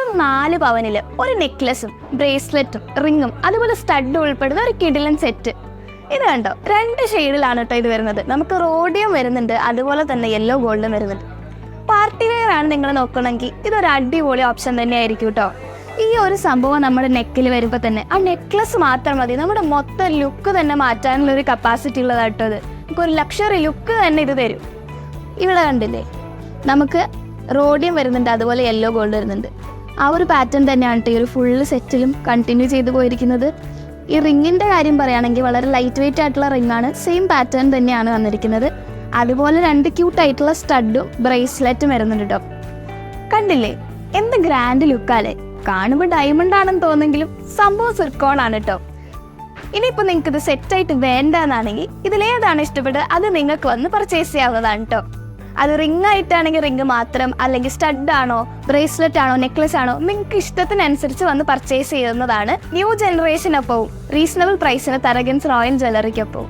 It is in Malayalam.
വെറും 4 പവനിൽ ഒരു നെക്ലസും ബ്രേസ്ലെറ്റും റിങ്ങും അതുപോലെ സ്റ്റഡ് ഉൾപ്പെടുന്ന ഒരു കിടിലൻ സെറ്റ്. ഇത് കണ്ടോ, 2 ഷെയ്ഡിലാണ് കേട്ടോ ഇത് വരുന്നത്. നമുക്ക് റോഡിയം വരുന്നുണ്ട്, അതുപോലെ തന്നെ യെല്ലോ ഗോൾഡും വരുന്നുണ്ട്. പാർട്ടി വെയർ ആണ് നിങ്ങൾ നോക്കണമെങ്കിൽ ഇതൊരു അടിപൊളി ഓപ്ഷൻ തന്നെയായിരിക്കും കേട്ടോ. ഈ ഒരു സംഭവം നമ്മുടെ നെക്കിൽ വരുമ്പോൾ തന്നെ ആ നെക്ലസ് മാത്രം മതി നമ്മുടെ മൊത്തം ലുക്ക് തന്നെ മാറ്റാനുള്ള ഒരു കപ്പാസിറ്റി ഉള്ളതാട്ടോ. ഇത് നമുക്കൊരു ലക്ഷറി ലുക്ക് തന്നെ ഇത് തരും. ഇവിടെ കണ്ടില്ലേ, നമുക്ക് റോഡിയം വരുന്നുണ്ട്, അതുപോലെ യെല്ലോ ഗോൾഡ് വരുന്നുണ്ട്. ആ ഒരു പാറ്റേൺ തന്നെയാണ് കേട്ടോ ഈ ഒരു ഫുള്ള് സെറ്റിലും കണ്ടിന്യൂ ചെയ്തു പോയിരിക്കുന്നത്. ഈ റിങ്ങിൻ്റെ കാര്യം പറയുകയാണെങ്കിൽ വളരെ ലൈറ്റ് വെയിറ്റ് ആയിട്ടുള്ള റിങ്ങാണ്, സെയിം പാറ്റേൺ തന്നെയാണ് വന്നിരിക്കുന്നത്. അതുപോലെ 2 ക്യൂട്ടായിട്ടുള്ള സ്റ്റഡും ബ്രേസ്ലെറ്റും വരുന്നുണ്ട് കേട്ടോ. കണ്ടില്ലേ, എന്ത് ഗ്രാൻഡ് ലുക്കാല്ലേ. കാണുമ്പോൾ ഡയമണ്ട് ആണെന്ന് തോന്നുമെങ്കിലും സംഭവം സിർക്കോണാണ് കേട്ടോ. ഇനിയിപ്പോൾ നിങ്ങൾക്ക് ഇത് സെറ്റായിട്ട് വേണ്ടെന്നാണെങ്കിൽ ഇതിലേതാണ് ഇഷ്ടപ്പെട്ടത് അത് നിങ്ങൾക്ക് വന്ന് പർച്ചേസ് ചെയ്യാവുന്നതാണ് കേട്ടോ. അത് റിംഗ് ആയിട്ടാണെങ്കിൽ റിംഗ് മാത്രം, അല്ലെങ്കിൽ സ്റ്റഡ് ആണോ ബ്രേസ്ലെറ്റ് ആണോ നെക്ലസ് ആണോ നിങ്ങൾക്ക് ഇഷ്ടത്തിനനുസരിച്ച് വന്ന് പർച്ചേസ് ചെയ്യുന്നതാണ്. ന്യൂ ജനറേഷനൊപ്പവും റീസണബിൾ പ്രൈസിന് തരകൻസ് റോയൽ ജ്വല്ലറിക്കൊപ്പവും.